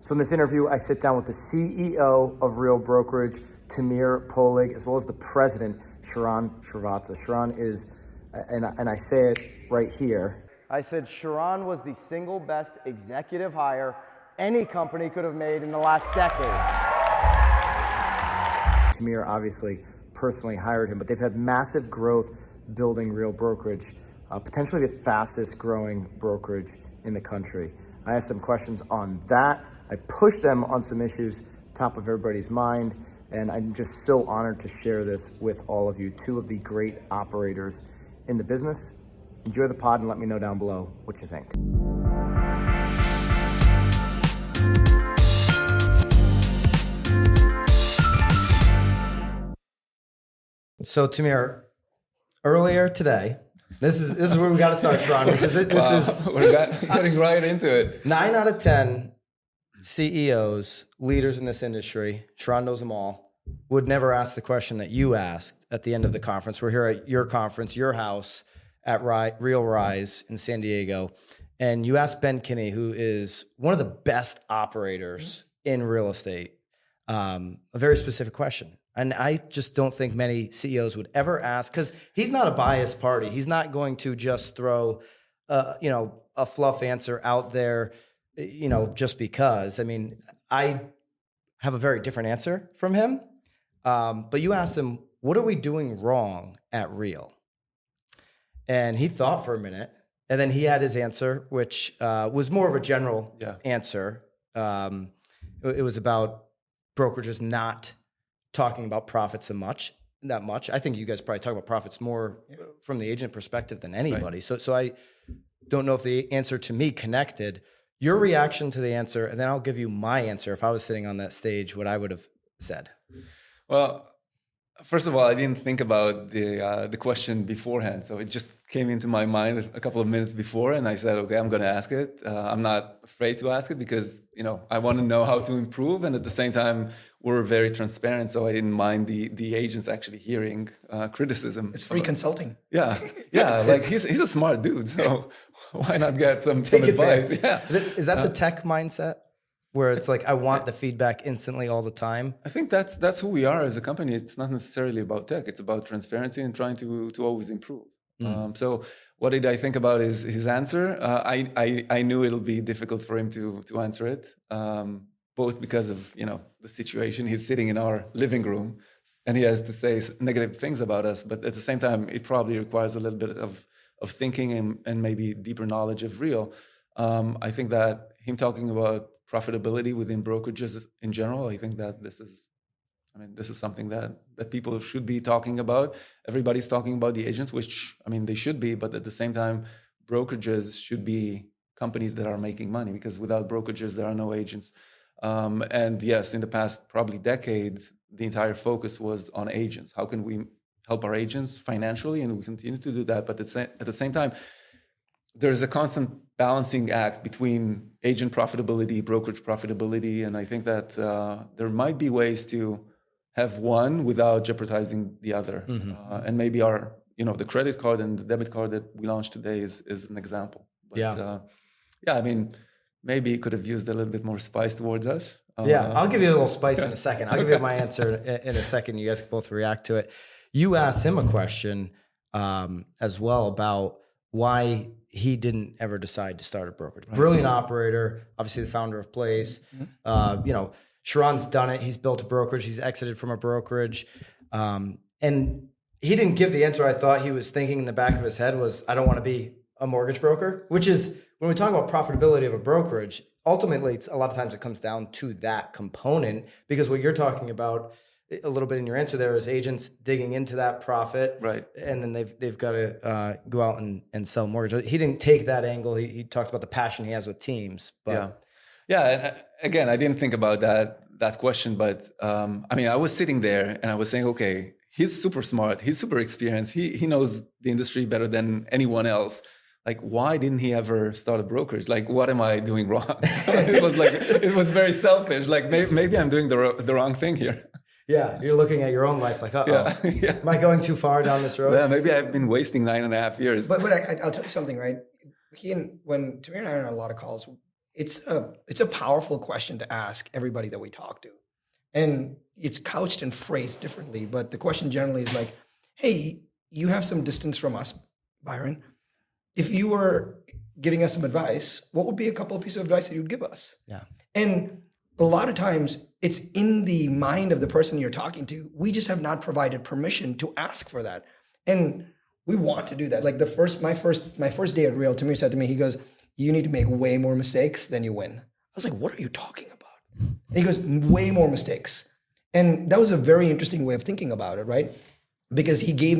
So in this interview, I sit down with the CEO of Real Brokerage, Tamir Poleg, as well as the president, Sharran Srivatsaa. Sharran is, and I say it right here, I said Sharran was the single best executive hire any company could have made in the last decade. Tamir obviously personally hired him, but they've had massive growth building Real Brokerage, potentially the fastest growing brokerage in the country. I asked them questions on that. I pushed them on some issues top of everybody's mind, and I'm just so honored to share this with all of you, two of the great operators in the business. Enjoy the pod and let me know down below what you think. So Tamir, earlier today, this is where we got to start, Sharran, because we're getting right into it. 9 out of 10 CEOs, leaders in this industry, Sharran knows them all, would never ask the question that you asked at the end of the conference. We're here at your conference, your house at Real Rise in San Diego, and you asked Ben Kinney, who is one of the best operators in real estate, a very specific question. And I just don't think many CEOs would ever ask, because he's not a biased party. He's not going to just throw, a fluff answer out there, just because. I mean, I have a very different answer from him. But you asked him, what are we doing wrong at Real? And he thought for a minute, and then he had his answer, which was more of a general answer. It was about brokerages not talking about profits that much. I think you guys probably talk about profits more from the agent perspective than anybody. Right. So I don't know if the answer to me connected. Your reaction to the answer, and then I'll give you my answer if I was sitting on that stage, what I would have said. Well, first of all, I didn't think about the question beforehand. So it just came into my mind a couple of minutes before, and I said, okay, I'm going to ask it. I'm not afraid to ask it because, I want to know how to improve. And at the same time, we're very transparent. So I didn't mind the agents actually hearing criticism. It's free consulting. Yeah. Like he's a smart dude. So why not get some advice? Yeah. Is that the tech mindset? Where it's like, I want the feedback instantly all the time? I think that's who we are as a company. It's not necessarily about tech. It's about transparency and trying to always improve. So what did I think about his answer? I knew it'll be difficult for him to answer it, both because of, the situation. He's sitting in our living room and he has to say negative things about us. But at the same time, it probably requires a little bit of thinking and maybe deeper knowledge of Real. I think that him talking about profitability within brokerages in general, I think that this is something that people should be talking about. Everybody's talking about the agents, which, they should be, but at the same time, brokerages should be companies that are making money, because without brokerages, there are no agents. And yes, in the past probably decades, the entire focus was on agents. How can we help our agents financially? And we continue to do that. But at the same time, there's a constant balancing act between agent profitability, brokerage profitability. And I think that there might be ways to have one without jeopardizing the other. And maybe our, the credit card and the debit card that we launched today is an example. But, maybe you could have used a little bit more spice towards us. I'll give you a little spice in a second. I'll give you my answer in a second. You guys can both react to it. You asked him a question as well about why he didn't ever decide to start a brokerage. Right. Brilliant operator, obviously the founder of Place. Sharran's done it. He's built a brokerage. He's exited from a brokerage. And he didn't give the answer I thought he was thinking in the back of his head was, I don't want to be a mortgage broker, which is, when we talk about profitability of a brokerage, ultimately, a lot of times it comes down to that component, because what you're talking about a little bit in your answer there is agents digging into that profit, right? And then they've got to go out and sell mortgage. He didn't take that angle. He talked about the passion he has with teams. But yeah. And again, I didn't think about that question, but I was sitting there and I was saying, okay, he's super smart, he's super experienced, he knows the industry better than anyone else. Like, why didn't he ever start a brokerage? Like, what am I doing wrong? it was very selfish. Like, maybe I'm doing the wrong thing here. Yeah, you're looking at your own life like, am I going too far down this road? Yeah, maybe I've been wasting 9.5 years. But I'll tell you something, right? When Tamir and I are on a lot of calls, it's a powerful question to ask everybody that we talk to. And it's couched and phrased differently, but the question generally is like, hey, you have some distance from us, Byron. If you were giving us some advice, what would be a couple of pieces of advice that you'd give us? Yeah. And a lot of times it's in the mind of the person you're talking to. We just have not provided permission to ask for that. And we want to do that. Like my first day at Real, Tamir said to me, he goes, you need to make way more mistakes than you win. I was like, what are you talking about? And he goes, way more mistakes. And that was a very interesting way of thinking about it, right? Because he gave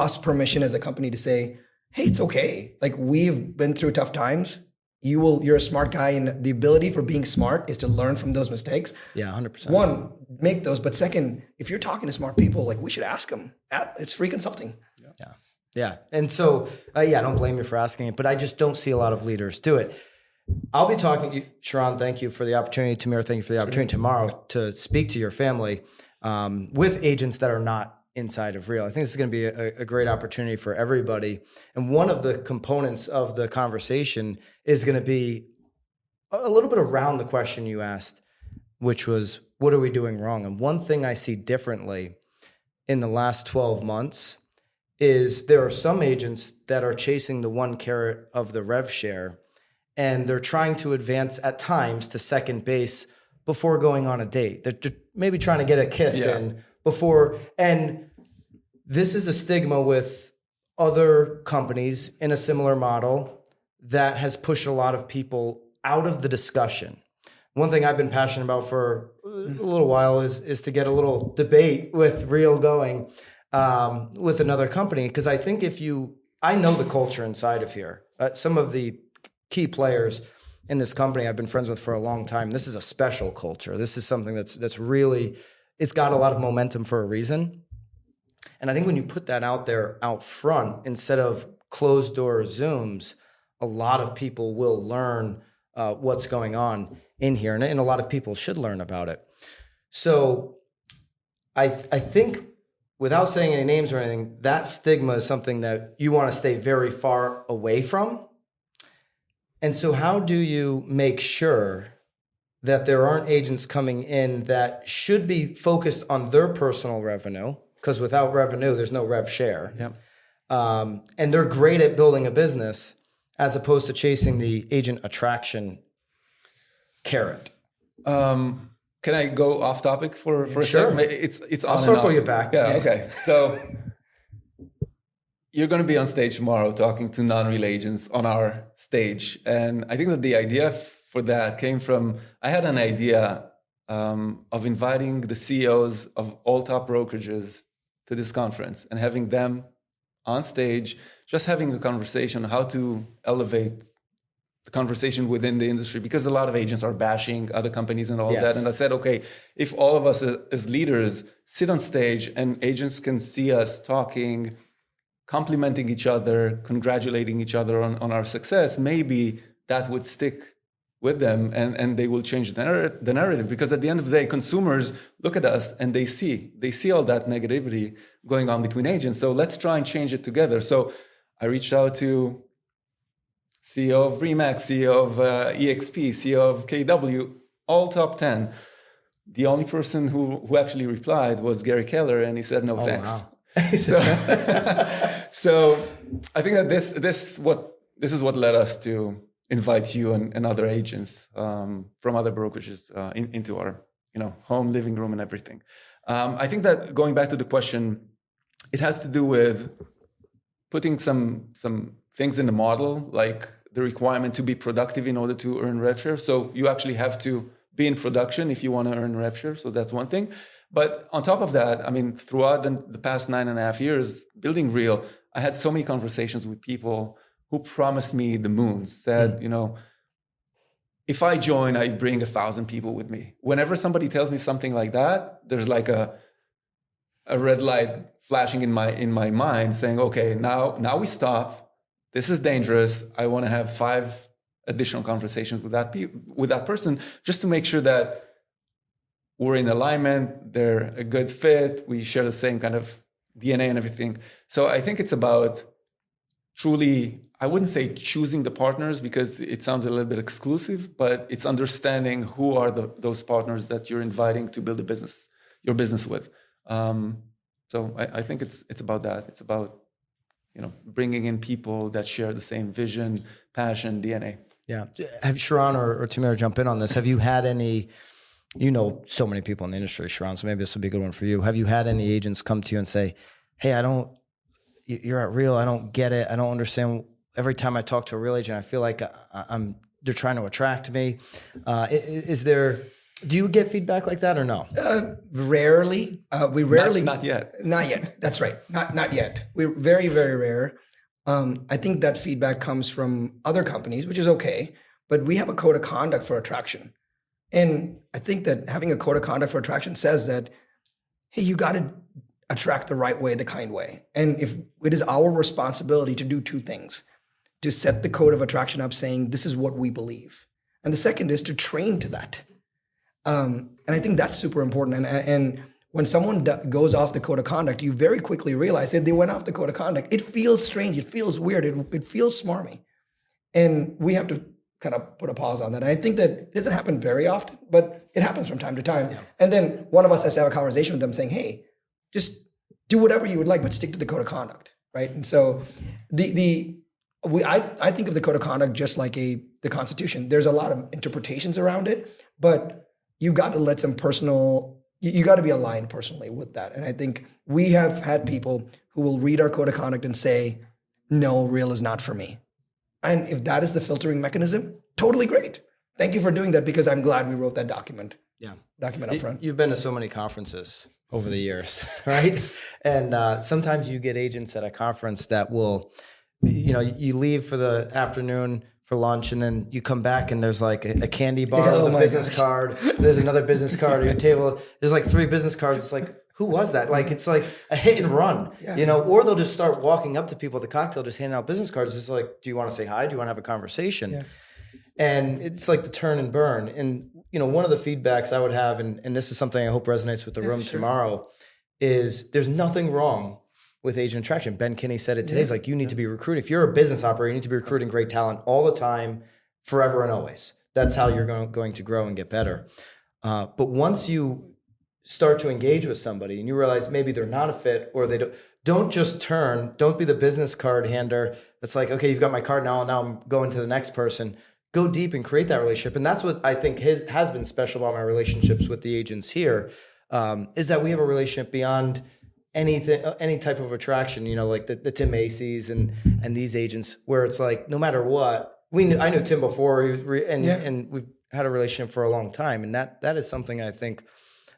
us permission as a company to say, hey, it's okay. Like, we've been through tough times. You're a smart guy, and the ability for being smart is to learn from those mistakes. Yeah, 100%. One, make those. But second, if you're talking to smart people, like, we should ask them. It's free consulting. Yeah. Yeah. And so, I don't blame you for asking it, but I just don't see a lot of leaders do it. I'll be talking to you, Sharran, thank you for the opportunity. Tamir, thank you for the opportunity tomorrow to speak to your family with agents that are not inside of Real. I think this is going to be a great opportunity for everybody. And one of the components of the conversation is going to be a little bit around the question you asked, which was, what are we doing wrong? And one thing I see differently in the last 12 months is there are some agents that are chasing the one carrot of the rev share, and they're trying to advance at times to second base before going on a date. They're maybe trying to get a kiss in before. And this is a stigma with other companies in a similar model that has pushed a lot of people out of the discussion. One thing I've been passionate about for a little while is to get a little debate with Real going with another company. Because I think I know the culture inside of here. Some of the key players in this company I've been friends with for a long time. This is a special culture. This is something that's really, it's got a lot of momentum for a reason. And I think when you put that out there out front, instead of closed door Zooms, a lot of people will learn what's going on in here. And a lot of people should learn about it. So I think, without saying any names or anything, that stigma is something that you want to stay very far away from. And so how do you make sure that there aren't agents coming in that should be focused on their personal revenue? Because without revenue, there's no rev share. Yep. And they're great at building a business as opposed to chasing the agent attraction carrot. Can I go off topic for a Sure. second? It's I'll circle you back. Yeah, okay. So you're going to be on stage tomorrow talking to non-real agents on our stage. And I think that the idea for that came from, I had an idea of inviting the CEOs of all top brokerages to this conference and having them on stage, just having a conversation on how to elevate the conversation within the industry, because a lot of agents are bashing other companies and all that. And I said, okay, if all of us as leaders sit on stage and agents can see us talking, complimenting each other, congratulating each other on our success, maybe that would stick with them and they will change the narrative. Because at the end of the day, consumers look at us and they see all that negativity going on between agents. So let's try and change it together. So I reached out to CEO of Remax, CEO of EXP, CEO of KW, all top 10. The only person who actually replied was Gary Keller, and he said, no, thanks. Wow. So I think that this is what led us to invite you and other agents from other brokerages into our home, living room, and everything. I think that going back to the question, it has to do with putting some things in the model, like the requirement to be productive in order to earn rev share. So you actually have to be in production if you want to earn rev share. So that's one thing. But on top of that, I mean, throughout the past 9.5 years building Real, I had so many conversations with people who promised me the moon, said, if I join, I bring 1,000 people with me. Whenever somebody tells me something like that, there's like a red light flashing in my mind saying, okay, now we stop. This is dangerous. I want to have 5 additional conversations with that person just to make sure that we're in alignment, they're a good fit, we share the same kind of DNA and everything. So I think it's about truly I wouldn't say choosing the partners because it sounds a little bit exclusive, but it's understanding who are those partners that you're inviting to build your business with. So I think it's about that. It's about, bringing in people that share the same vision, passion, DNA. Yeah. Have Sharran or Tamir jump in on this? Have you had any, so many people in the industry, Sharran, so maybe this will be a good one for you. Have you had any agents come to you and say, hey, you're at Real, I don't get it. I don't understand. Every time I talk to a real agent, I feel like they're trying to attract me. Do you get feedback like that or no? Rarely. We rarely. Not yet. Not yet. That's right. Not yet. We're very, very rare. I think that feedback comes from other companies, which is okay, but we have a code of conduct for attraction. And I think that having a code of conduct for attraction says that, hey, you got to attract the right way, the kind way. And if it is our responsibility to do two things, to set the code of attraction up saying, this is what we believe. And the second is to train to that. And I think that's super important. And when someone goes off the code of conduct, you very quickly realize that they went off the code of conduct. It feels strange. It feels weird. It feels smarmy. And we have to kind of put a pause on that. And I think that it doesn't happen very often, but it happens from time to time. Yeah. And then one of us has to have a conversation with them saying, hey, just do whatever you would like, but stick to the code of conduct, right? And so I think of the code of conduct just like the Constitution. There's a lot of interpretations around it, but you got to let you got to be aligned personally with that. And I think we have had people who will read our code of conduct and say, no, Real is not for me. And if that is the filtering mechanism, totally great. Thank you for doing that, because I'm glad we wrote that document. Yeah. Document up front. You've been to so many conferences over the years, right? And sometimes you get agents at a conference that will, you leave for the afternoon for lunch, and then you come back and there's like a candy bar with a business card. There's another business card on your table. There's like 3 business cards. It's like, who was that? Like, it's like a hit and run, or they'll just start walking up to people at the cocktail, just handing out business cards. It's like, do you want to say hi? Do you want to have a conversation? Yeah. And it's like the turn and burn. And, one of the feedbacks I would have, and this is something I hope resonates with the room tomorrow, is there's nothing wrong with agent attraction. Ben Kinney said it today. He's like, you need to be recruiting. If you're a business operator, you need to be recruiting great talent all the time, forever and always. That's how you're going to grow and get better. But once you start to engage with somebody and you realize maybe they're not a fit, or they don't just don't be the business card hander that's like, okay, you've got my card now I'm going to the next person. Go deep and create that relationship. And that's what I think has been special about my relationships with the agents here, is that we have a relationship beyond anything, any type of attraction, like the Tim Macy's and these agents, where it's like, no matter what, I knew Tim before, and we've had a relationship for a long time. And that is something I think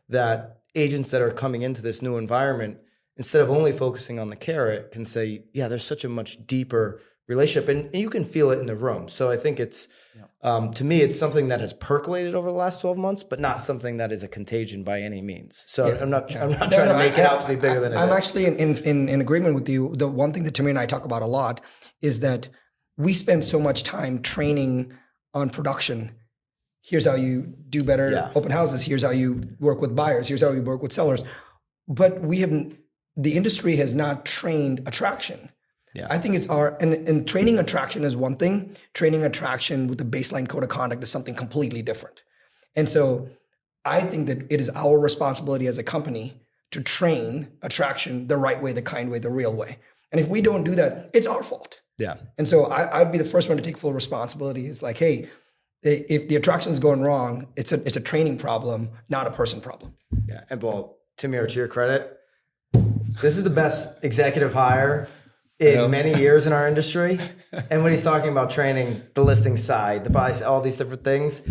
that agents that are coming into this new environment, instead of only focusing on the carrot, can say, yeah, there's such a much deeper relationship, and you can feel it in the room. So I think it's, to me, it's something that has percolated over the last 12 months, but not something that is a contagion by any means. So I'm not trying to make it out to be bigger than it is. I'm actually in agreement with you. The one thing that Tamir and I talk about a lot is that we spend so much time training on production. Here's how you do better open houses. Here's how you work with buyers. Here's how you work with sellers. But the industry has not trained attraction. Yeah. I think it's and training attraction is one thing. Training attraction with the baseline code of conduct is something completely different. And so I think that it is our responsibility as a company to train attraction the right way, the kind way, the real way. And if we don't do that, it's our fault. Yeah. And so I'd be the first one to take full responsibility. It's like, hey, if the attraction is going wrong, it's a training problem, not a person problem. Yeah. And well, Tamir, to your credit, this is the best executive hire in many years in our industry. And when he's talking about training the listing side, the buy side, all these different things,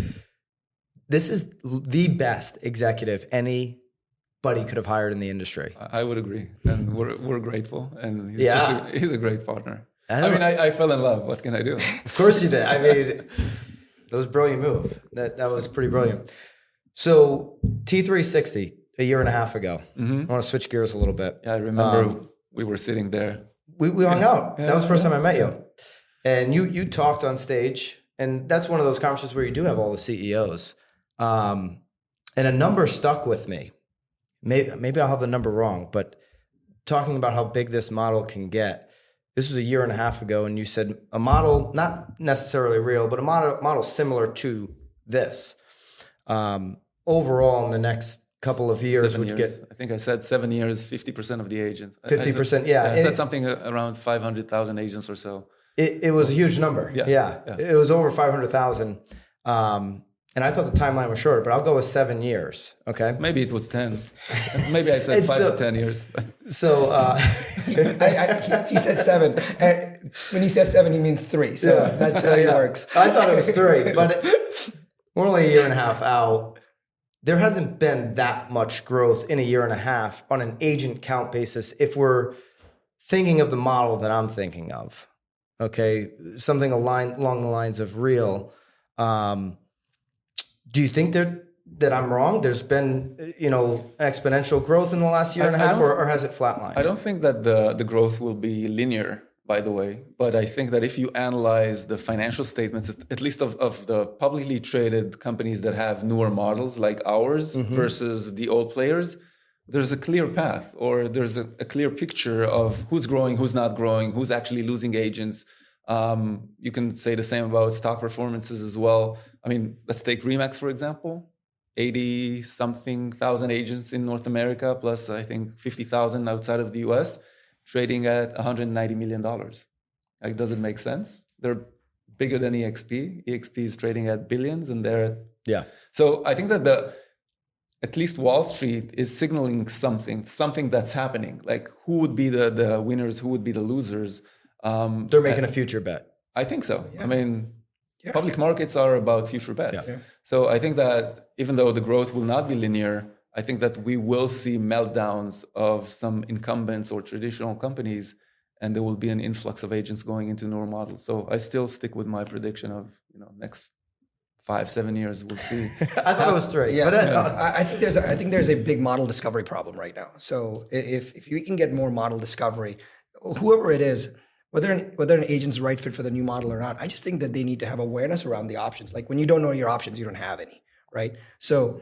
this is the best executive anybody could have hired in the industry. I would agree. And we're grateful. And he's a great partner. I fell in love. What can I do? Of course you did. I mean, that was a brilliant move. That was pretty brilliant. So T360, a year and a half ago. Mm-hmm. I want to switch gears a little bit. Yeah, I remember we were sitting there. We hung out. That was the first time I met you. And you talked on stage. And that's one of those conferences where you do have all the CEOs. And a number stuck with me. Maybe I'll have the number wrong, but talking about how big this model can get. this was a year and a half ago, and you said a model, not necessarily real, but a model similar to this. Overall, in the next couple of years, would get. I think I said 7 years, 50% of the agents. 50%, yeah. I said something around 500,000 agents or so. It was a huge number. Yeah. It was over 500,000. And I thought the timeline was shorter, but I'll go with 7 years. Okay. Maybe it was 10. Maybe I said 5 to 10 years. So he said 7. And when he says 7, he means 3. So that's how it works. I thought it was 3, but we're only a year and a half out. There hasn't been that much growth in a year and a half on an agent count basis. If we're thinking of the model that I'm thinking of, okay, something along the lines of real. Do you think that I'm wrong? There's been, exponential growth in the last year and a half, or has it flatlined? I don't think that the growth will be linear, by the way. But I think that if you analyze the financial statements, at least of the publicly traded companies that have newer models like ours versus the old players, there's a clear path, or there's a clear picture of who's growing, who's not growing, who's actually losing agents. You can say the same about stock performances as well. I mean, let's take Remax, for example, 80-something thousand agents in North America, plus I think 50,000 outside of the US, trading at $190 million. Like, does it make sense? They're bigger than EXP. EXP is trading at billions, and they're... Yeah. So I think that at least Wall Street is signaling something that's happening. Like, who would be the winners, who would be the losers? They're making a future bet. I think so. Yeah. I mean, public markets are about future bets. Yeah. So I think that even though the growth will not be linear, I think that we will see meltdowns of some incumbents or traditional companies, and there will be an influx of agents going into newer models. So I still stick with my prediction of next 5-7 years we'll see. I thought it was 3. Yeah, but I think there's a big model discovery problem right now. So if you can get more model discovery, whoever it is, whether an agent's the right fit for the new model or not, I just think that they need to have awareness around the options. Like, when you don't know your options, you don't have any, right? So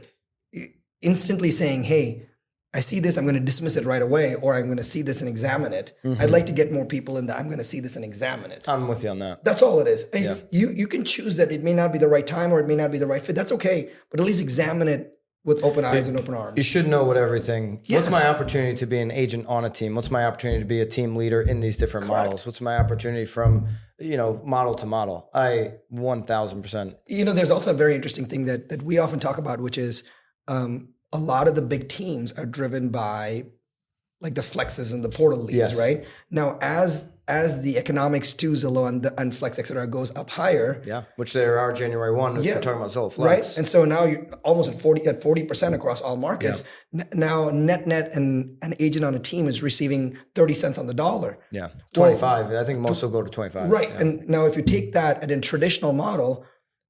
instantly saying, hey, I see this, I'm going to dismiss it right away, or I'm going to see this and examine it. I'd like to get more people in that I'm going to see this and examine it. I'm with you on that. That's all it is. Yeah. You can choose that it may not be the right time or it may not be the right fit. That's okay. But at least examine it with open eyes and open arms. You should know what everything. Yes. What's my opportunity to be an agent on a team? What's my opportunity to be a team leader in these different models? What's my opportunity from model to model? 1,000%. There's also a very interesting thing that we often talk about, which is a lot of the big teams are driven by like the flexes and the portal leads, right? Now, as the economics to Zillow and Flex, et cetera, goes up higher. Yeah, which there are January 1, if you're talking about Zillow Flex. Right, and so now you're almost at 40% across all markets. Yeah. Now, net and an agent on a team is receiving 30 cents on the dollar. Yeah, 25. Well, I think most will go to 25. Right, and now if you take that at a traditional model,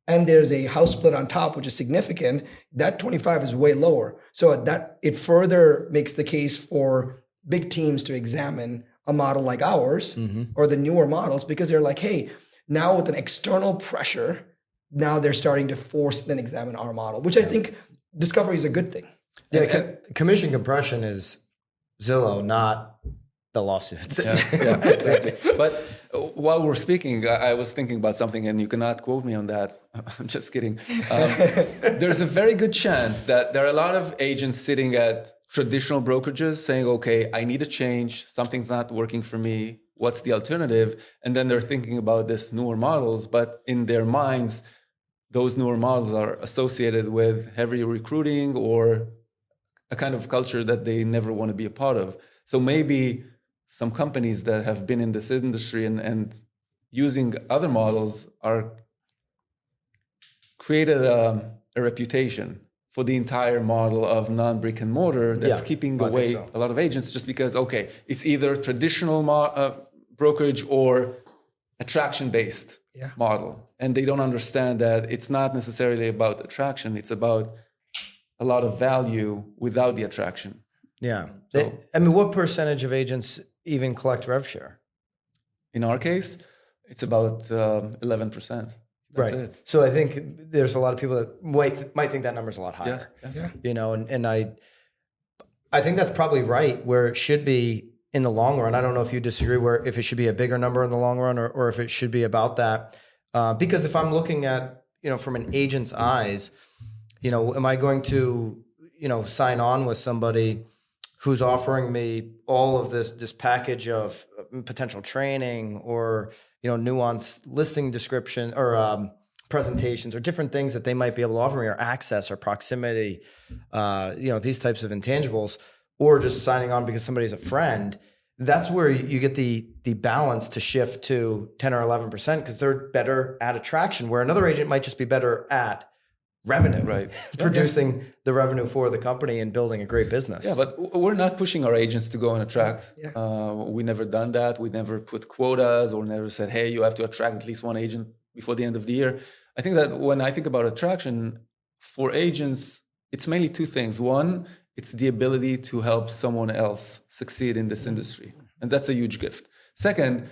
and there's a house split on top, which is significant, that 25 is way lower. So that it further makes the case for big teams to examine a model like ours or the newer models, because they're like, hey, now with an external pressure, now they're starting to force and examine our model, which I think discovery is a good thing. Yeah, commission compression is Zillow, not the lawsuits. Yeah, exactly. But while we're speaking, I was thinking about something, and you cannot quote me on that. I'm just kidding. There's a very good chance that there are a lot of agents sitting at traditional brokerages saying, okay, I need a change. Something's not working for me. What's the alternative? And then they're thinking about this newer models, but in their minds, those newer models are associated with heavy recruiting or a kind of culture that they never want to be a part of. So maybe some companies that have been in this industry and using other models are created a reputation for the entire model of non-brick and mortar that's keeping away a lot of agents, just because, okay, it's either traditional brokerage or attraction-based model. And they don't understand that it's not necessarily about attraction, it's about a lot of value without the attraction. Yeah. So, what percentage of agents even collect rev share? In our case, it's about 11%. That's it. So I think there's a lot of people that might think that number's a lot higher. Yeah. And I think that's probably right where it should be. in the long run. I don't know if you disagree where if it should be a bigger number in the long run or if it should be about that. Because if I'm looking at, from an agent's eyes, am I going to, sign on with somebody who's offering me all of this package of potential training or, nuanced listing description or presentations or different things that they might be able to offer me or access or proximity, these types of intangibles, or just signing on because somebody's a friend. That's where you get the balance to shift to 10 or 11% because they're better at attraction, where another agent might just be better at revenue, right? Producing the revenue for the company and building a great business. Yeah, but we're not pushing our agents to go and attract. We never done that. We never put quotas or never said, hey, you have to attract at least one agent before the end of the year. I think that when I think about attraction for agents, it's mainly two things. One, it's the ability to help someone else succeed in this industry. And that's a huge gift. Second,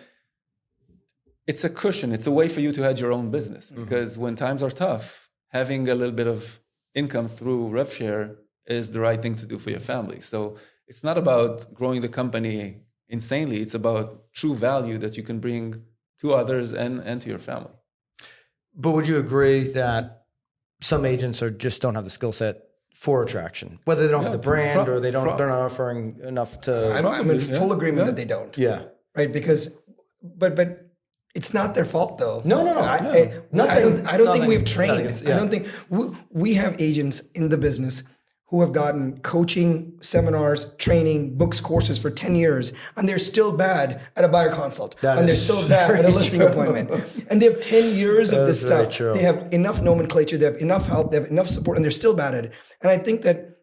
it's a cushion. It's a way for you to hedge your own business. Because when times are tough, having a little bit of income through rev share is the right thing to do for your family. So it's not about growing the company insanely. It's about true value that you can bring to others and to your family. But would you agree that some agents just don't have the skill set for attraction, whether they don't have the brand or they're not offering enough to? I'm in full agreement that they don't. Yeah. Right. Because, but it's not their fault though. No. I don't think we've trained. I don't think we have agents in the business who have gotten coaching, seminars, training, books, courses for 10 years, and they're still bad at a buyer consult. They're still bad at a listing appointment. And they have 10 years of this stuff. They have enough nomenclature, they have enough help, they have enough support, and they're still bad at it. And I think that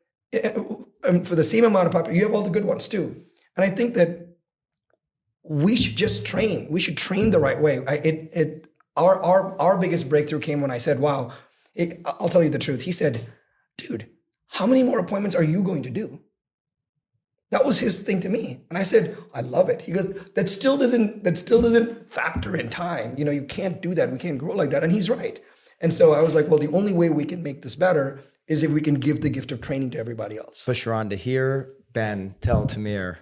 for the same amount of population, you have all the good ones too. And I think that we should just train. We should train the right way. Our biggest breakthrough came when I said, wow, I'll tell you the truth. He said, dude, how many more appointments are you going to do? That was his thing to me. And I said, I love it. He goes, that still doesn't factor in time. You can't do that. We can't grow like that. And he's right. And so I was like, well, the only way we can make this better is if we can give the gift of training to everybody else. But Sharran, to hear Ben tell Tamir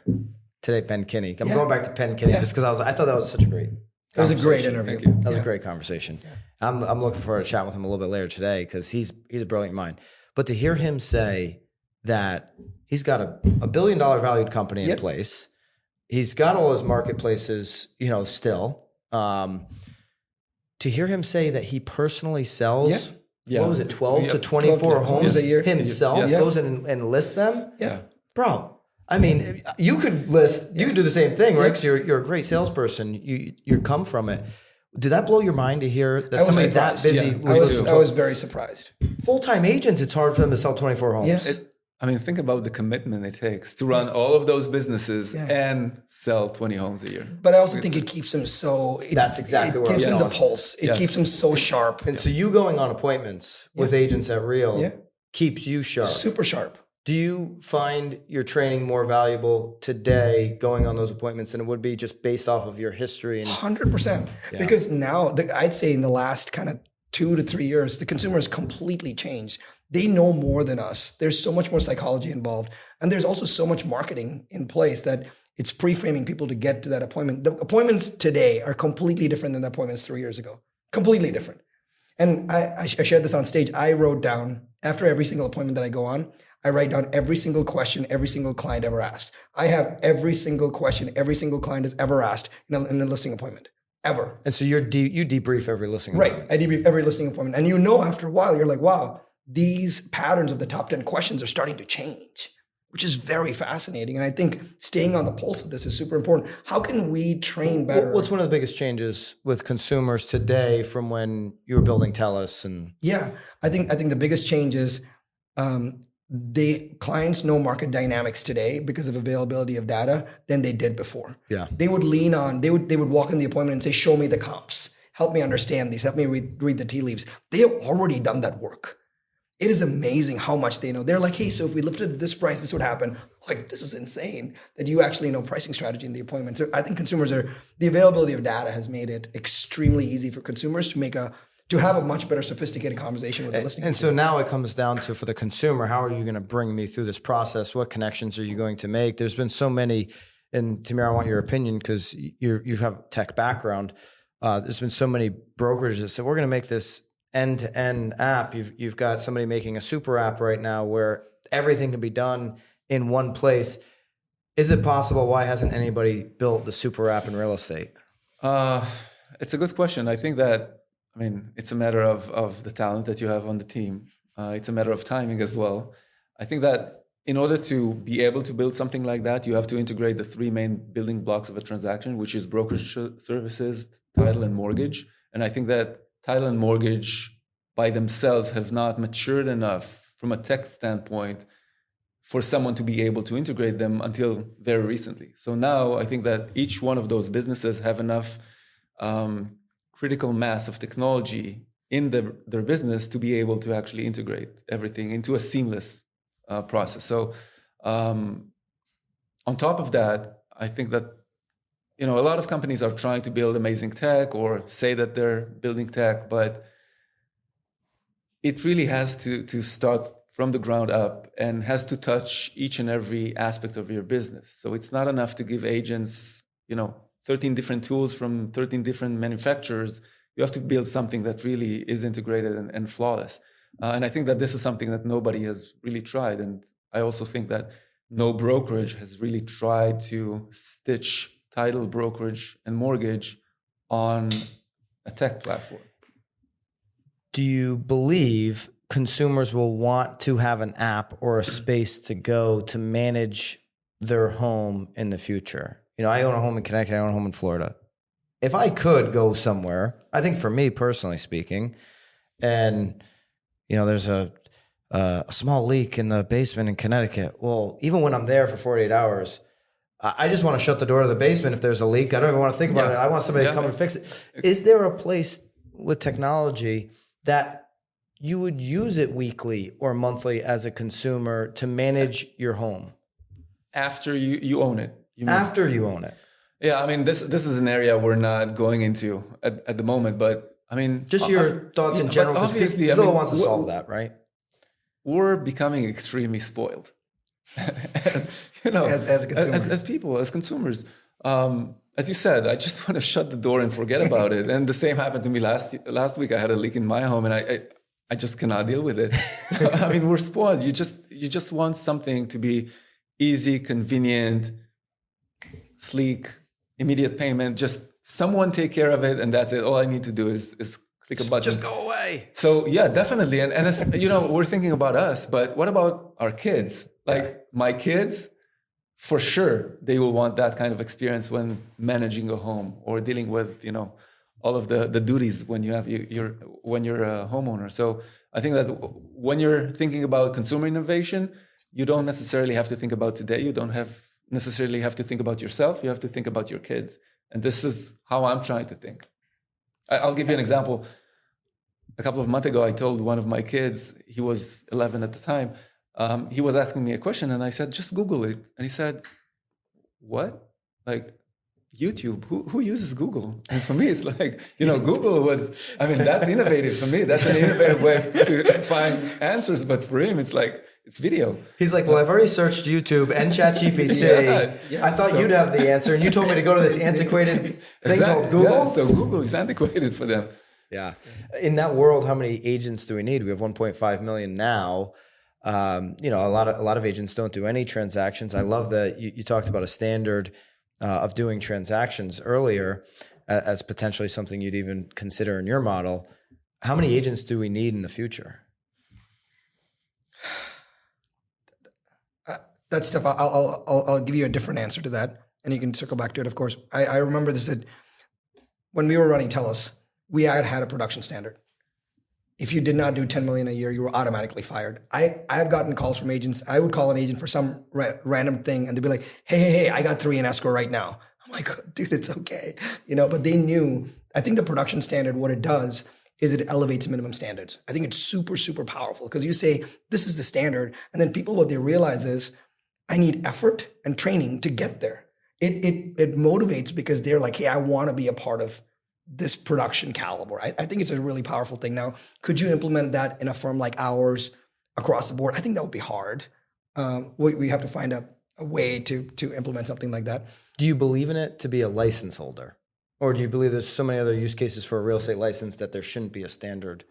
today, Ben Kinney, I'm going back to Ben Kinney just because I thought that was such a great It was a great interview. That was a great conversation. Yeah. I'm looking forward to chat with him a little bit later today because he's a brilliant mind. But to hear him say that he's got a $1 billion valued company in place, he's got all his marketplaces, still. To hear him say that he personally sells, what was it, 12 to 24 homes a year himself, goes in and lists them? Yeah. Bro, I mean, you could do the same thing, right? Because you're a great salesperson. You come from it. Did that blow your mind to hear that somebody that busy? I was very surprised. Full-time agents, it's hard for them to sell 24 homes. Yes. Think about the commitment it takes to run all of those businesses and sell 20 homes a year. But I also think it keeps them That's exactly what it gives them the pulse. It keeps them so sharp. And so you going on appointments with agents at Real keeps you sharp. Super sharp. Do you find your training more valuable today going on those appointments than it would be just based off of your history? 100%. Because now, I'd say in the last kind of 2 to 3 years, the consumer has completely changed. They know more than us. There's so much more psychology involved. And there's also so much marketing in place that it's pre-framing people to get to that appointment. The appointments today are completely different than the appointments 3 years ago. Completely different. And I shared this on stage. I wrote down, after every single appointment that I go on, I write down every single question every single client ever asked. I have every single question every single client has ever asked in a listing appointment, ever. And so you debrief every listing appointment. Right, I debrief every listing appointment. And after a while, you're like, wow, these patterns of the top 10 questions are starting to change, which is very fascinating. And I think staying on the pulse of this is super important. How can we train better? What's one of the biggest changes with consumers today from when you were building TELUS? I think the biggest change is clients know market dynamics today because of availability of data than they did before. Yeah. They would lean on, they would walk in the appointment and say, show me the comps, help me understand these, help me read the tea leaves. They have already done that work. It is amazing how much they know. They're like, hey, so if we lifted this price, this would happen. Like, this is insane that you actually know pricing strategy in the appointment. So I think the availability of data has made it extremely easy for consumers to have a much better sophisticated conversation with the listing. And so now it comes down to, for the consumer, how are you going to bring me through this process? What connections are you going to make? There's been so many and Tamir, I want your opinion because you have a tech background. There's been so many brokerages that said, we're going to make this end-to-end app. You've got somebody making a super app right now where everything can be done in one place. Is it possible? Why hasn't anybody built the super app in real estate? It's a good question. I think that, it's a matter of the talent that you have on the team. It's a matter of timing as well. I think that in order to be able to build something like that, you have to integrate the three main building blocks of a transaction, which is brokerage services, title, and mortgage. And I think that title and mortgage by themselves have not matured enough from a tech standpoint for someone to be able to integrate them until very recently. So now I think that each one of those businesses have enough critical mass of technology in their business to be able to actually integrate everything into a seamless process. So on top of that, I think that a lot of companies are trying to build amazing tech or say that they're building tech, but it really has to start from the ground up and has to touch each and every aspect of your business. So it's not enough to give agents 13 different tools from 13 different manufacturers. You have to build something that really is integrated and flawless. And I think that this is something that nobody has really tried. And I also think that no brokerage has really tried to stitch title, brokerage, and mortgage on a tech platform. Do you believe consumers will want to have an app or a space to go to manage their home in the future? I own a home in Connecticut, I own a home in Florida. If I could go somewhere, I think for me personally speaking, and there's a small leak in the basement in Connecticut. Well, even when I'm there for 48 hours, I just want to shut the door to the basement if there's a leak. I don't even want to think about it. I want somebody to come and fix it. Is there a place with technology that you would use it weekly or monthly as a consumer to manage your home? After you own it. After you own it. Yeah, this is an area we're not going into at the moment, but just your thoughts in general, because people still wants to solve that, right? We're becoming extremely spoiled, as a consumer, as people, as consumers. As you said, I just want to shut the door and forget about it. And the same happened to me last week. I had a leak in my home, and I just cannot deal with it. We're spoiled. You just want something to be easy, convenient, sleek, immediate payment. Just someone take care of it, and that's it. All I need to do is click a button. Just go away. So yeah, definitely. And as, we're thinking about us, but what about our kids? My kids, for sure, they will want that kind of experience when managing a home or dealing with, all of the duties when you have when you're a homeowner. So I think that when you're thinking about consumer innovation, you don't necessarily have to think about today. You don't necessarily have to think about yourself. You have to think about your kids. And this is how I'm trying to think. I'll give you an example. A couple of months ago, I told one of my kids, he was 11 at the time, he was asking me a question, and I said, just Google it. And he said, what? YouTube, who uses Google? And for me, it's Google was, that's innovative for me. That's an innovative way to find answers. But for him, it's video. He's like, well, I've already searched YouTube and ChatGPT. I thought you'd have the answer. And you told me to go to this antiquated thing called Google. Yeah, so Google is antiquated for them. Yeah. In that world, how many agents do we need? We have 1.5 million now. A lot of agents don't do any transactions. I love that you talked about a standard of doing transactions earlier as potentially something you'd even consider in your model. How many agents do we need in the future? That's tough. I'll give you a different answer to that, and you can circle back to it, of course. I remember this when we were running TELUS, we had a production standard. If you did not do 10 million a year, you were automatically fired. I've gotten calls from agents. I would call an agent for some random thing, and they'd be like, hey, I got 3 in escrow right now. I'm like, dude, it's okay. But they knew, I think the production standard, what it does is it elevates minimum standards. I think it's super, super powerful because you say, this is the standard. And then people, what they realize is, I need effort and training to get there. It motivates because they're like, hey, I want to be a part of this production caliber. I think it's a really powerful thing. Now, could you implement that in a firm like ours across the board? I think that would be hard. We have to find a a way to implement something like that. Do you believe in it to be a license holder? Or do you believe there's so many other use cases for a real estate license that there shouldn't be a standard?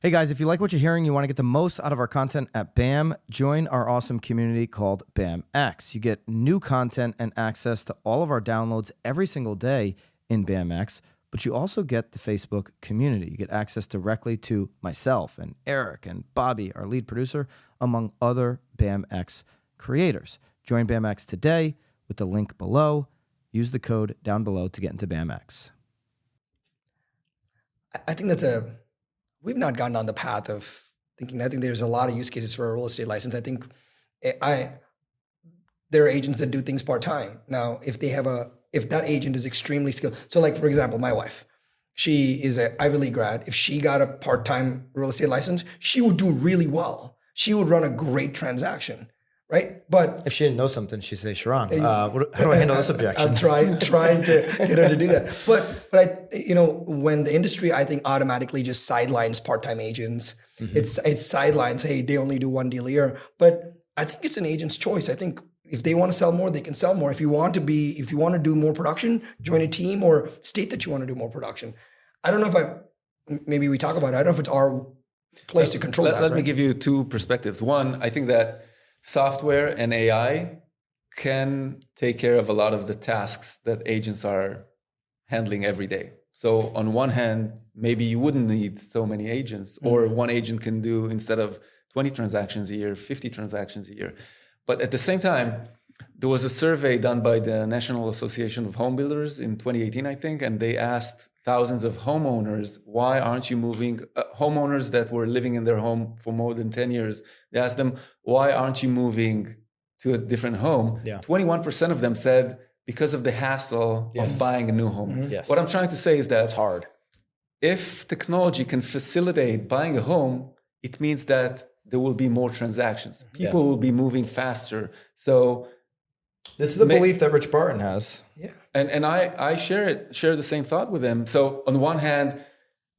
Hey guys, if you like what you're hearing, you want to get the most out of our content at BAM, join our awesome community called BAMX. You get new content and access to all of our downloads every single day in BAMX, but you also get the Facebook community. You get access directly to myself and Eric and Bobby, our lead producer, among other BAMX creators. Join BAMX today with the link below. Use the code down below to get into BAMX. I think we've not gone down the path of thinking. I think there's a lot of use cases for a real estate license. I think there are agents that do things part-time. Now, if that agent is extremely skilled. So like, for example, my wife, she is an Ivy League grad. If she got a part-time real estate license, she would do really well. She would run a great transaction. Right, but if she didn't know something, she'd say, "Sharran, how do I handle this objection?" I'm trying to get her to do that. But when the industry, I think, automatically just sidelines part-time agents, it's sidelines. Hey, they only do one deal a year. But I think it's an agent's choice. I think if they want to sell more, they can sell more. If you want to do more production, join a team or state that you want to do more production. I don't know if maybe we talk about it. I don't know if it's our place to control that. Let me give you two perspectives. One, I think that software and AI can take care of a lot of the tasks that agents are handling every day. So on one hand, maybe you wouldn't need so many agents, or one agent can do, instead of 20 transactions a year, 50 transactions a year. But at the same time, there was a survey done by the National Association of Home Builders in 2018, I think, and they asked thousands of homeowners, why aren't you moving? Homeowners that were living in their home for more than 10 years, they asked them, why aren't you moving to a different home? Yeah. 21% of them said, because of the hassle of buying a new home. Yes. What I'm trying to say is that it's hard. If technology can facilitate buying a home, it means that there will be more transactions. People will be moving faster. So this is the belief that Rich Barton has. Yeah. And I share the same thought with him. So on one hand,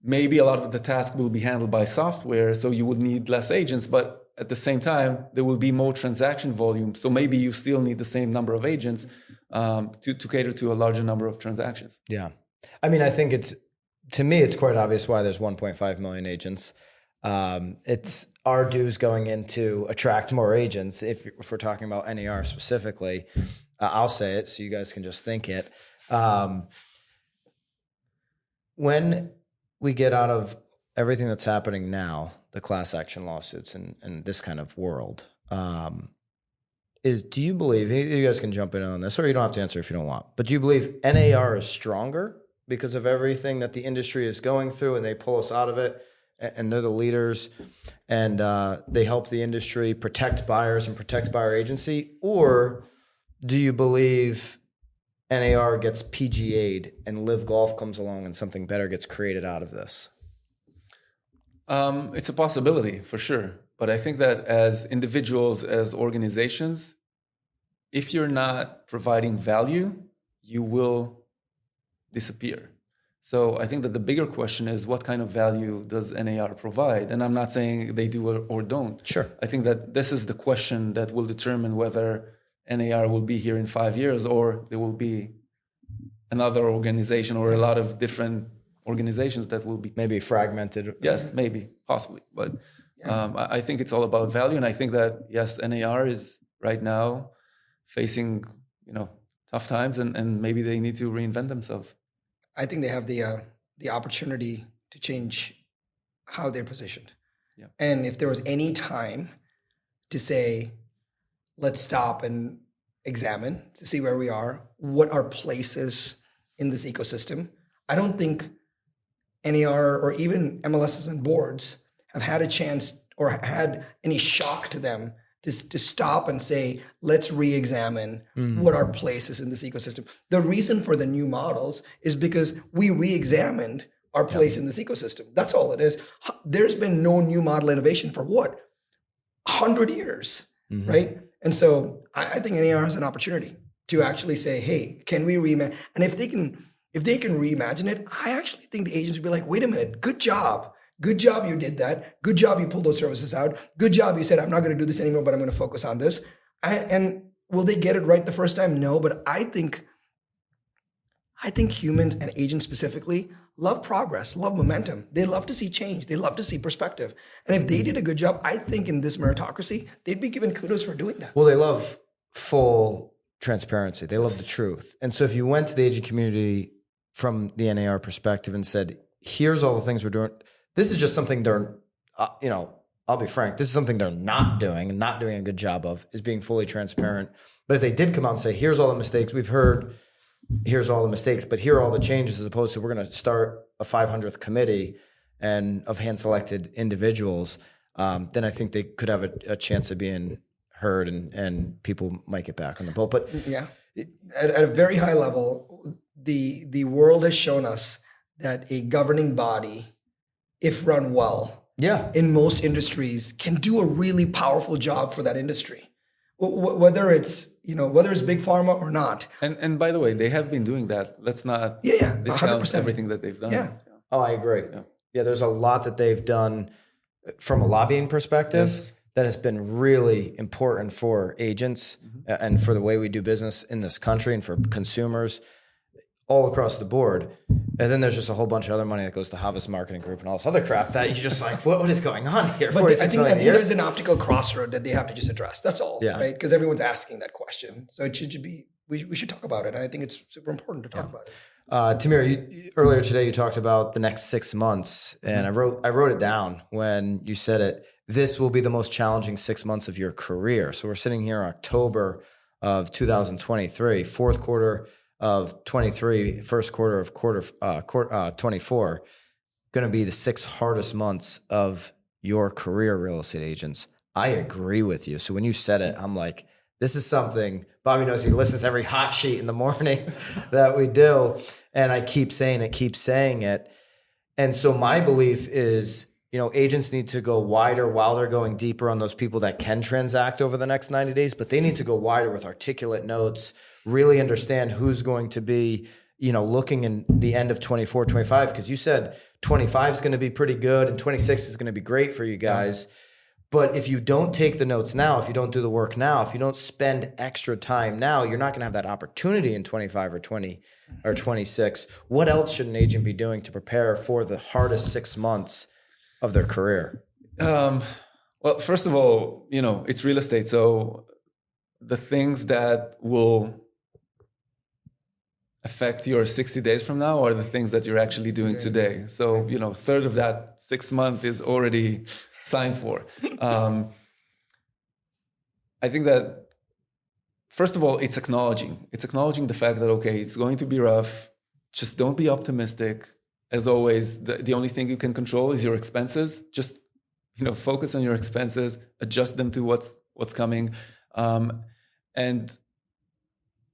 maybe a lot of the task will be handled by software, so you would need less agents, but at the same time, there will be more transaction volume. So maybe you still need the same number of agents to cater to a larger number of transactions. Yeah. I mean, I think to me, it's quite obvious why there's 1.5 million agents. It's our dues going in to attract more agents. If we're talking about NAR specifically, I'll say it so you guys can just think it. When we get out of everything that's happening now, the class action lawsuits and this kind of world, do you believe, you guys can jump in on this, or you don't have to answer if you don't want, but do you believe NAR is stronger because of everything that the industry is going through and they pull us out of it? And they're the leaders, and they help the industry protect buyers and protect buyer agency? Or do you believe NAR gets PGA'd and Live Golf comes along and something better gets created out of this? It's a possibility for sure. But I think that as individuals, as organizations, if you're not providing value, you will disappear. So I think that the bigger question is, what kind of value does NAR provide? And I'm not saying they do or don't. Sure. I think that this is the question that will determine whether NAR will be here in 5 years, or there will be another organization or a lot of different organizations that will be maybe fragmented. Yes, maybe, possibly. But I think it's all about value. And I think that, yes, NAR is right now facing, tough times, and maybe they need to reinvent themselves. I think they have the opportunity to change how they're positioned. Yeah. And if there was any time to say, let's stop and examine to see where we are, what our place is in this ecosystem, I don't think NAR or even MLSs and boards have had a chance or had any shock to them to stop and say, let's re-examine what our place is in this ecosystem. The reason for the new models is because we re-examined our place in this ecosystem. That's all it is. There's been no new model innovation for what? 100 years, right? And so I think NAR has an opportunity to actually say, hey, can we reimagine? And if they can reimagine it, I actually think the agents would be like, wait a minute, good job. Good job you did that. Good job you pulled those services out. Good job you said, I'm not going to do this anymore, but I'm going to focus on this. And Will they get it right the first time? No, but I think humans and agents specifically love progress, love momentum. They love to see change. They love to see perspective. And if they did a good job, I think in this meritocracy, they'd be given kudos for doing that. Well, they love full transparency. They love the truth. And so if you went to the agent community from the NAR perspective and said, here's all the things we're doing, this is just something they're, I'll be frank, this is something they're not doing and not doing a good job of, is being fully transparent. But if they did come out and say, here's all the mistakes we've heard, here's all the mistakes, but here are all the changes, as opposed to we're going to start a 500th committee and of hand-selected individuals, then I think they could have a chance of being heard and people might get back on the boat. But yeah, at a very high level, the world has shown us that a governing body, if run well, in most industries, can do a really powerful job for that industry, whether it's big pharma or not. And by the way, they have been doing that. Let's not discount 100%. Everything that they've done. Yeah. Oh, I agree. Yeah, there's a lot that they've done from a lobbying perspective that has been really important for agents and for the way we do business in this country and for consumers all across the board. And then there's just a whole bunch of other money that goes to Havas Marketing Group and all this other crap that you're just like, what is going on here? But I think there's an optical crossroad that they have to just address. That's all, right? Because everyone's asking that question. So it should be, we should talk about it. And I think it's super important to talk about it. Tamir, earlier today you talked about the next 6 months, and I wrote it down when you said it. This will be the most challenging 6 months of your career. So we're sitting here in October of 2023, fourth quarter of 23, first quarter of 24, going to be the 6 hardest months of your career, real estate agents. I agree with you. So when you said it, I'm like, this is something. Bobby knows he listens to every hot sheet in the morning that we do. And I keep saying it. And so my belief is, agents need to go wider while they're going deeper on those people that can transact over the next 90 days, but they need to go wider with articulate notes, really understand who's going to be, looking in the end of 24, 25, because you said 25 is going to be pretty good and 26 is going to be great for you guys. Yeah. But if you don't take the notes now, if you don't do the work now, if you don't spend extra time now, you're not going to have that opportunity in 25 or 20 or 26. What else should an agent be doing to prepare for the hardest 6 months of their career? Well, first of all, it's real estate. So the things that will affect your 60 days from now are the things that you're actually doing today. So, third of that 6 month is already signed for. I think that, first of all, it's acknowledging the fact that, okay, it's going to be rough. Just don't be optimistic. As always, the only thing you can control is your expenses. Just, focus on your expenses, adjust them to what's coming. And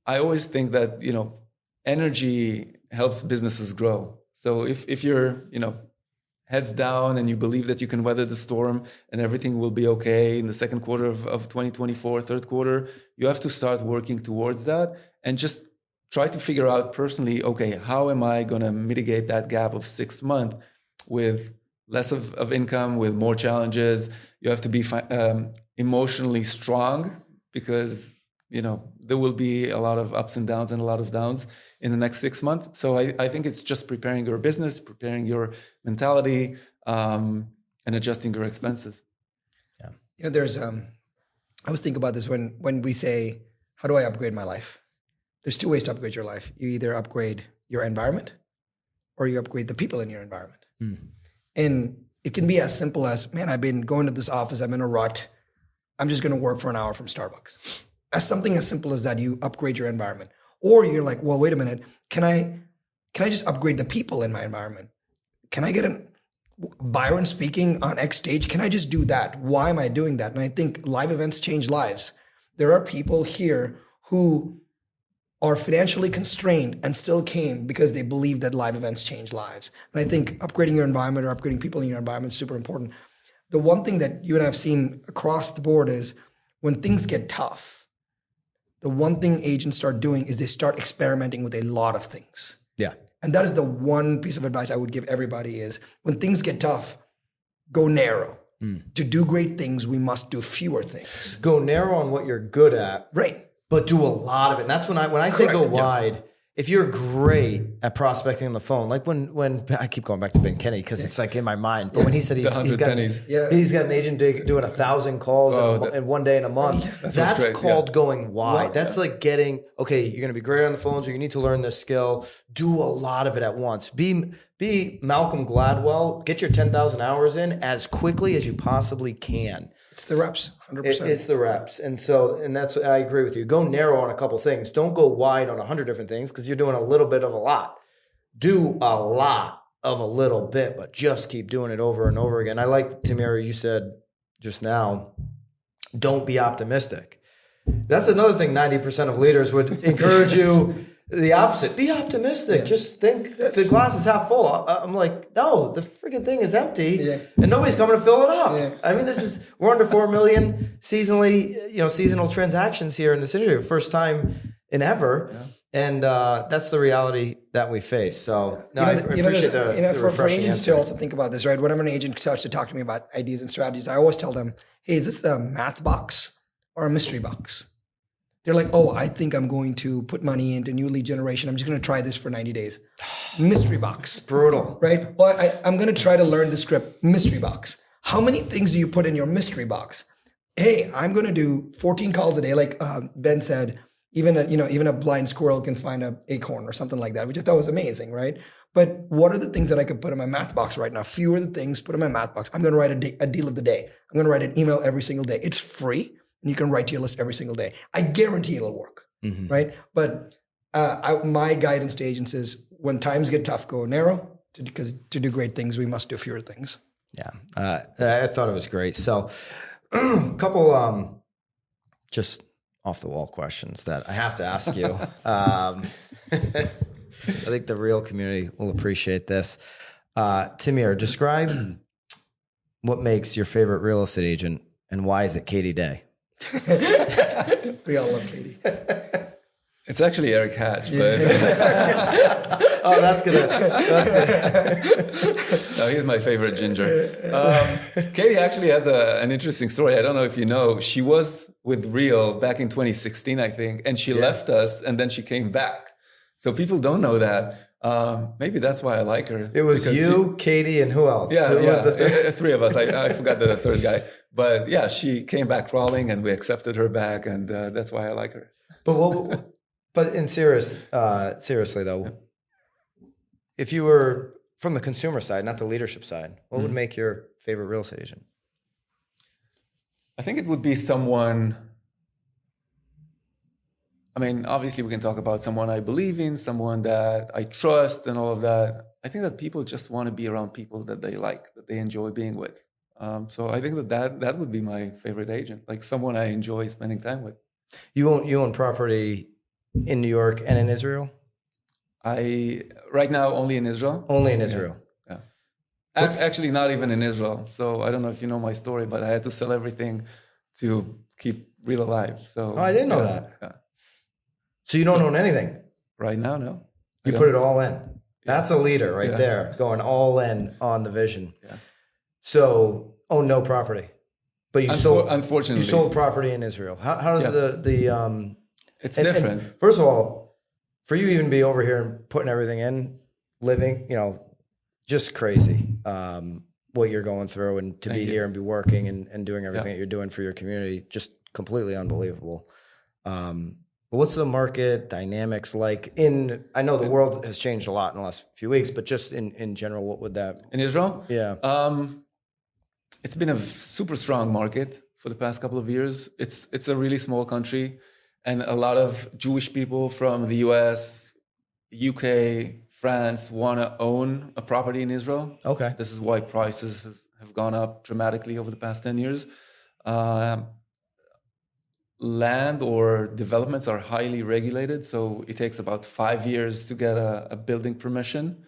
I always think that, energy helps businesses grow. So if you're, heads down and you believe that you can weather the storm and everything will be okay in the second quarter of 2024, third quarter, you have to start working towards that and just try to figure out personally, okay, how am I going to mitigate that gap of 6 months with less of income, with more challenges? You have to be emotionally strong because, there will be a lot of ups and downs and a lot of downs in the next 6 months. So I think it's just preparing your business, preparing your mentality, and adjusting your expenses. Yeah. There's, I was thinking about this when we say, how do I upgrade my life? There's 2 ways to upgrade your life. You either upgrade your environment or you upgrade the people in your environment. And it can be as simple as, man, I've been going to this office, I'm in a rut. I'm just going to work for an hour from Starbucks. As something as simple as that, you upgrade your environment. Or you're like, well, wait a minute. Can I just upgrade the people in my environment? Can I get Byron speaking on X stage? Can I just do that? Why am I doing that? And I think live events change lives. There are people here who are financially constrained and still came because they believe that live events change lives. And I think upgrading your environment or upgrading people in your environment is super important. The one thing that you and I have seen across the board is when things get tough, the one thing agents start doing is they start experimenting with a lot of things. Yeah. And that is the one piece of advice I would give everybody is when things get tough, go narrow. To do great things, we must do fewer things. Go narrow on what you're good at. Right. but do a lot of it. And that's when I say go wide. If you're great at prospecting on the phone, like when I keep going back to Ben Kenny because it's like in my mind, but when he said he's got an agent doing 1,000 calls in one day in a month, that's called going wide. That's like getting, okay, you're going to be great on the phone, so you need to learn this skill. Do a lot of it at once. Be Malcolm Gladwell. Get your 10,000 hours in as quickly as you possibly can. It's the reps, 100%. It's the reps. And that's, I agree with you. Go narrow on a couple things. Don't go wide on 100 different things because you're doing a little bit of a lot. Do a lot of a little bit, but just keep doing it over and over again. I like, Tamir, you said just now, don't be optimistic. That's another thing 90% of leaders would encourage you. The opposite. Be optimistic. Just think the glass is half full. I'm like, no, the freaking thing is empty, and nobody's coming to fill it up. Yeah. I mean, we're under 4 million seasonal transactions here in this industry, first time in ever, and that's the reality that we face. So, I appreciate for agents to also think about this, right? Whenever an agent starts to talk to me about ideas and strategies, I always tell them, "Hey, is this a math box or a mystery box?" They're like, oh, I think I'm going to put money into new lead generation. I'm just going to try this for 90 days. Mystery box. Brutal. Right? Well, I'm going to try to learn the script. Mystery box. How many things do you put in your mystery box? Hey, I'm going to do 14 calls a day. Like Ben said, even a blind squirrel can find an acorn or something like that, which I thought was amazing, right? But what are the things that I could put in my math box right now? Few are the things put in my math box. I'm going to write a deal of the day. I'm going to write an email every single day. It's free. And you can write to your list every single day. I guarantee it'll work, right? But my guidance to agents is when times get tough, go narrow. Because to do great things, we must do fewer things. Yeah, I thought it was great. So a couple just off the wall questions that I have to ask you. I think the real community will appreciate this. Tamir, describe what makes your favorite real estate agent and why is it Katie Day? We all love Katie. It's actually Eric Hatch, but oh, that's good. No, he's my favorite ginger. Katie actually has an interesting story. I don't know if you know. She was with Real back in 2016, I think, and she left us, and then she came back. So people don't know that. Maybe that's why I like her. It was you, Katie, and who else? Yeah, who was the three of us. I forgot the third guy. But yeah, she came back crawling, and we accepted her back, and that's why I like her. But in seriously though, if you were from the consumer side, not the leadership side, what would make your favorite real estate agent? I think it would be someone. I mean, obviously, we can talk about someone I believe in, someone that I trust, and all of that. I think that people just want to be around people that they like, that they enjoy being with. So I think that would be my favorite agent, like someone I enjoy spending time with. You own property in New York and in Israel? Right now only in Israel. Only in Israel. Yeah. Actually, not even in Israel. So I don't know if you know my story, but I had to sell everything to keep Real alive. So I didn't know that. Yeah. So you don't own anything? Right now, no. You put it all in. That's a leader right there, going all in on the vision. Yeah. So own no property, but you unfortunately you sold property in Israel. How does the it's different. And first of all, for you even to be over here and putting everything in, living, just crazy what you're going through, and to be here and be working and doing everything that you're doing for your community, just completely unbelievable. But what's the market dynamics like I know the world has changed a lot in the last few weeks, but just in general, what would that? In Israel? Yeah. It's been a super strong market for the past couple of years. It's a really small country, and a lot of Jewish people from the US, UK, France want to own a property in Israel. Okay. This is why prices have gone up dramatically over the past 10 years. Land or developments are highly regulated, so it takes about 5 years to get a building permission.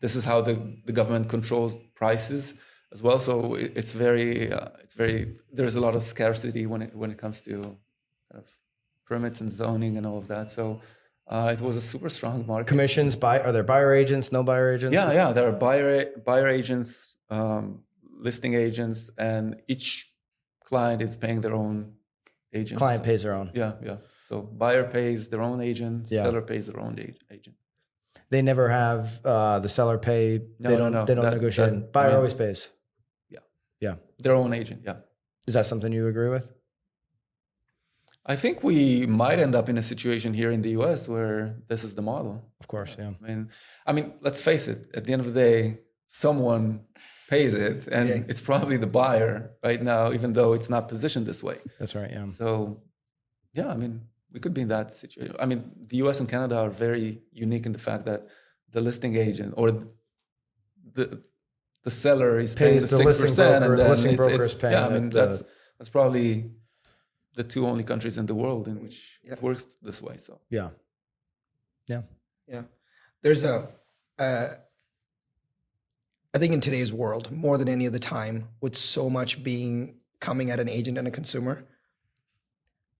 This is how the government controls prices as well. So it's very there's a lot of scarcity when it comes to kind of permits and zoning and all of that. So it was a super strong market. Commissions, are there buyer agents, no buyer agents? Yeah, there are buyer agents, listing agents, and each client is paying their own agent. Client pays their own. Yeah. So buyer pays their own agent, Yeah. seller pays their own agent. They never have the seller pay. No, they no, don't. no. They don't negotiate. Buyer always pays. Yeah. Yeah. Their own agent. Yeah. Is that something you agree with? I think we might end up in a situation here in the US where this is the model. Of course, yeah. I mean, let's face it. At the end of the day, someone pays it, and it's probably the buyer right now, even though it's not positioned this way. That's right. Yeah. So, yeah, I mean, we could be in that situation. I mean, the US and Canada are very unique in the fact that the listing agent or the seller is paying the 6%, and then listing broker is paying. Yeah, I mean, that's probably the two only countries in the world in which it works this way. So yeah. There's I think in today's world, more than any other time, with so much coming at an agent and a consumer,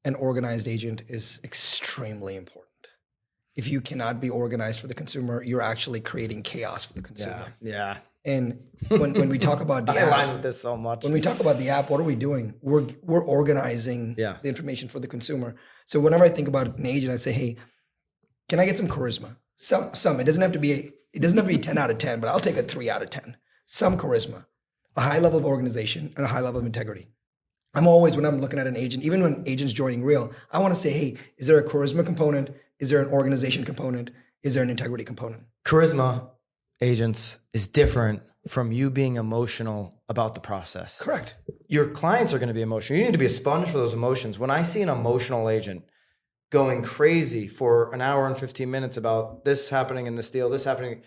an organized agent is extremely important. If you cannot be organized for the consumer, you're actually creating chaos for the consumer. Yeah. And when we talk about the I align with this so much. When we talk about the app, what are we doing? We're organizing the information for the consumer. So whenever I think about an agent, I say, hey, can I get some charisma? Some. It doesn't have to be 10 out of 10, but I'll take a 3 out of 10. Some charisma, a high level of organization, and a high level of integrity. I'm always, when I'm looking at an agent, even when agents joining Real, I want to say, hey, is there a charisma component? Is there an organization component? Is there an integrity component? Charisma, agents, is different from you being emotional about the process. Correct. Your clients are going to be emotional. You need to be a sponge for those emotions. When I see an emotional agent going crazy for an hour and 15 minutes about this happening in this deal, this happening,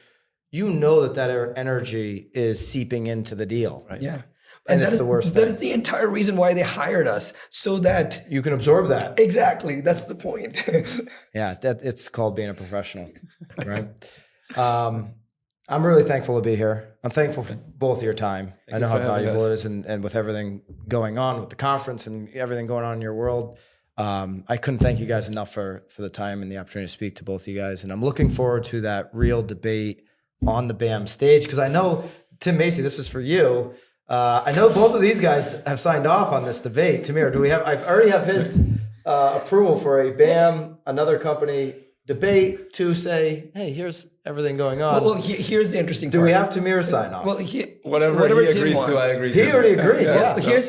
you know that energy is seeping into the deal. Right. Yeah. And it's the worst thing. That is the entire reason why they hired us, so that you can absorb that. Exactly. That's the point. Yeah, it's called being a professional, right? I'm really thankful to be here. I'm thankful for both of your time. I know how valuable it is, and with everything going on with the conference and everything going on in your world, I couldn't thank you guys enough for the time and the opportunity to speak to both of you guys. And I'm looking forward to that real debate on the BAM stage, because I know, Tim Macy, this is for you. I know both of these guys have signed off on this debate. Tamir, I already have his approval for a BAM, another company debate to say, hey, here's everyththing going on. Well, here's the interesting part. Do we have Tamir sign off? Well, whatever he agrees to, I agree to. He already agreed, yeah. Well, here's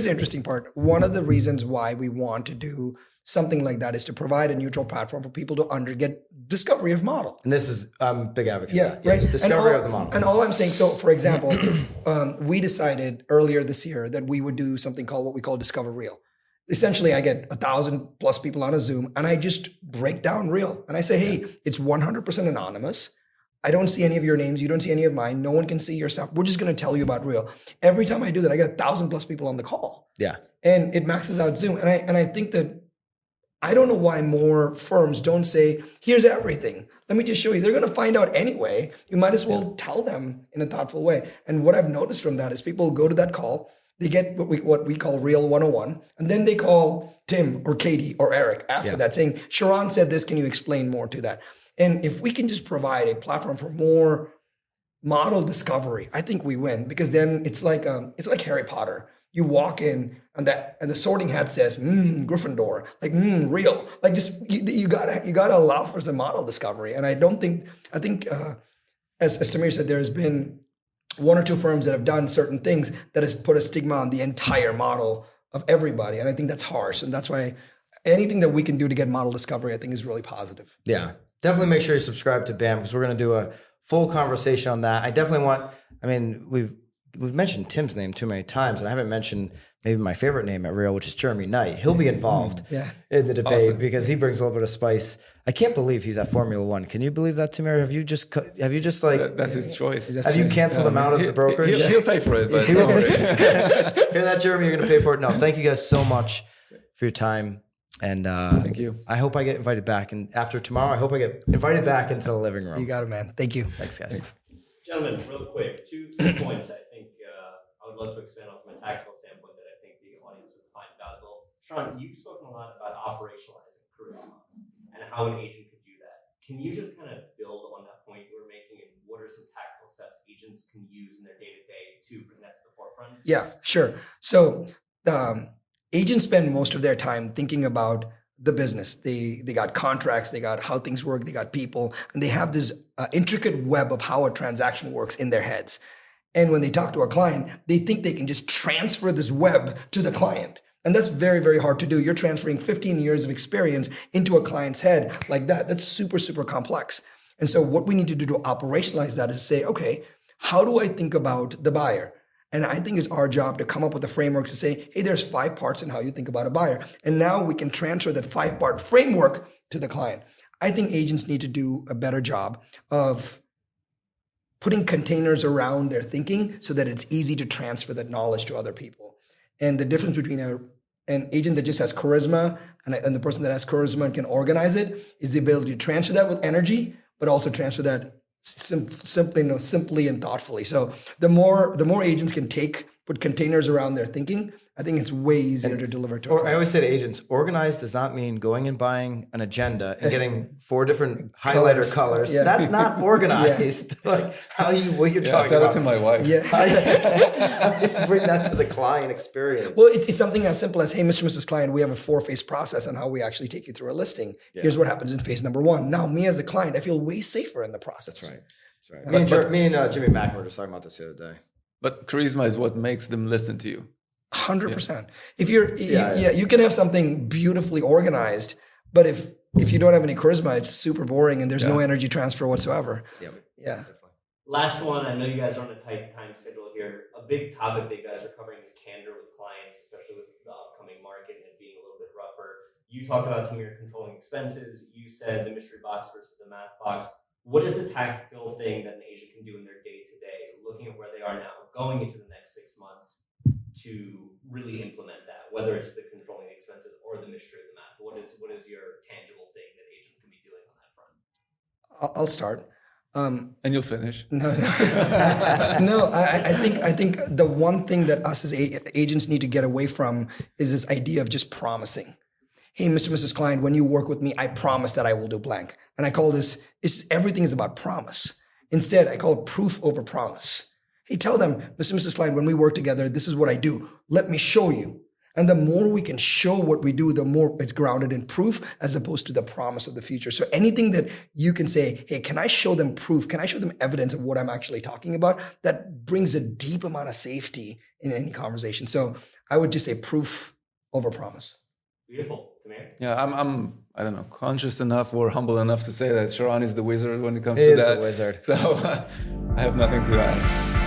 the interesting part. One of the reasons why we want to do something like that is to provide a neutral platform for people to get discovery of model. And this is, I'm a big advocate of that. Yes, right. Discovery of the model. And all I'm saying, so for example, we decided earlier this year that we would do something called what we call Discover Real. Essentially, I get 1,000+ people on a Zoom, and I just break down Real. And I say, hey, it's 100% anonymous. I don't see any of your names. You don't see any of mine. No one can see your stuff. We're just going to tell you about Real. Every time I do that, I get 1,000+ people on the call. Yeah. And it maxes out Zoom. And I think that, I don't know why more firms don't say, here's everything. Let me just show you. They're going to find out anyway. You might as well tell them in a thoughtful way. And what I've noticed from that is people go to that call, they get what we call Real 101, and then they call Tim or Katie or Eric after that saying, Sharran said this, can you explain more to that? And if we can just provide a platform for more model discovery, I think we win, because then it's like Harry Potter. You walk in and the sorting hat says, Gryffindor, like, Real. Like, just, you gotta allow for the model discovery. And I think as Tamir said, there's been one or two firms that have done certain things that has put a stigma on the entire model of everybody. And I think that's harsh. And that's why anything that we can do to get model discovery, I think, is really positive. Yeah. Definitely make sure you subscribe to BAM, because we're going to do a full conversation on that. I definitely we've mentioned Tim's name too many times, and I haven't mentioned maybe my favorite name at Real, which is Jeremy Knight. He'll be involved in the debate because he brings a little bit of spice. I can't believe he's at Formula One. Can you believe that, Tamir? Have you just like... That's his choice. Have you canceled him out of the brokerage? He'll pay for it. But Hear that, Jeremy? You're going to pay for it? No, thank you guys so much for your time. And thank you. I hope I get invited back. And after tomorrow, I hope I get invited back into the living room. You got it, man. Thank you. Thanks, guys. Thanks. Gentlemen, real quick, two points I think I would love to expand on from a tactical standpoint that I think the audience would find valuable. Sharran, you've spoken a lot about operationalizing charisma and how an agent could do that. Can you just kind of build on that point you were making, and what are some tactical steps agents can use in their day-to-day to bring that to the forefront? Yeah, sure. So agents spend most of their time thinking about the business. They got contracts, they got how things work, they got people, and they have this intricate web of how a transaction works in their heads. And when they talk to a client, they think they can just transfer this web to the client. And that's very, very hard to do. You're transferring 15 years of experience into a client's head like that. That's super, super complex. And so what we need to do to operationalize that is say, okay, how do I think about the buyer? And I think it's our job to come up with a framework to say, hey, there's 5 parts in how you think about a buyer. And now we can transfer that 5-part framework to the client. I think agents need to do a better job of putting containers around their thinking so that it's easy to transfer that knowledge to other people. And the difference between an agent that just has charisma and the person that has charisma and can organize it is the ability to transfer that with energy, but also transfer that simply and thoughtfully. So the more agents can put containers around their thinking, I think it's way easier to deliver to. Or I always say to agents, organized does not mean going and buying an agenda and getting 4 different highlighter colors. Yeah. That's not organized. Like what you're talking tell about. it to my wife. Yeah. How do you bring that to the client experience? Well, it's something as simple as, hey, Mr. and Mrs. Client, we have a 4-phase process on how we actually take you through a listing. Yeah. Here's what happens in phase number 1. Now, me as a client, I feel way safer in the process. That's right. Me and Jimmy Mackin were just talking about this the other day. But charisma is what makes them listen to you. 100%. If you can have something beautifully organized, but if you don't have any charisma, it's super boring and there's no energy transfer whatsoever. Yeah. Definitely. Last one. I know you guys are on a tight time schedule here. A big topic that you guys are covering is candor with clients, especially with the upcoming market and it being a little bit rougher. You talked about Tamir controlling expenses. You said the mystery box versus the math box. What is the tactical thing that an agent can do in their day-to-day, looking at where they are now, going into the next 6 months, to really implement that, whether it's the controlling expenses or the mystery of the math? What is your tangible thing that agents can be doing on that front? I'll start. And you'll finish. No. I think the one thing that us as agents need to get away from is this idea of just promising. Hey, Mr. and Mrs. Client, when you work with me, I promise that I will do blank. And I call this, everything is about promise. Instead, I call it proof over promise. Hey, tell them, Mr. and Mrs. Client, when we work together, this is what I do. Let me show you. And the more we can show what we do, the more it's grounded in proof as opposed to the promise of the future. So anything that you can say, hey, can I show them proof? Can I show them evidence of what I'm actually talking about? That brings a deep amount of safety in any conversation. So I would just say proof over promise. Beautiful. Tamir? Yeah, I'm I don't know, conscious enough or humble enough to say that Sharran is the wizard when it comes He to is that. the wizard. So I have nothing to add.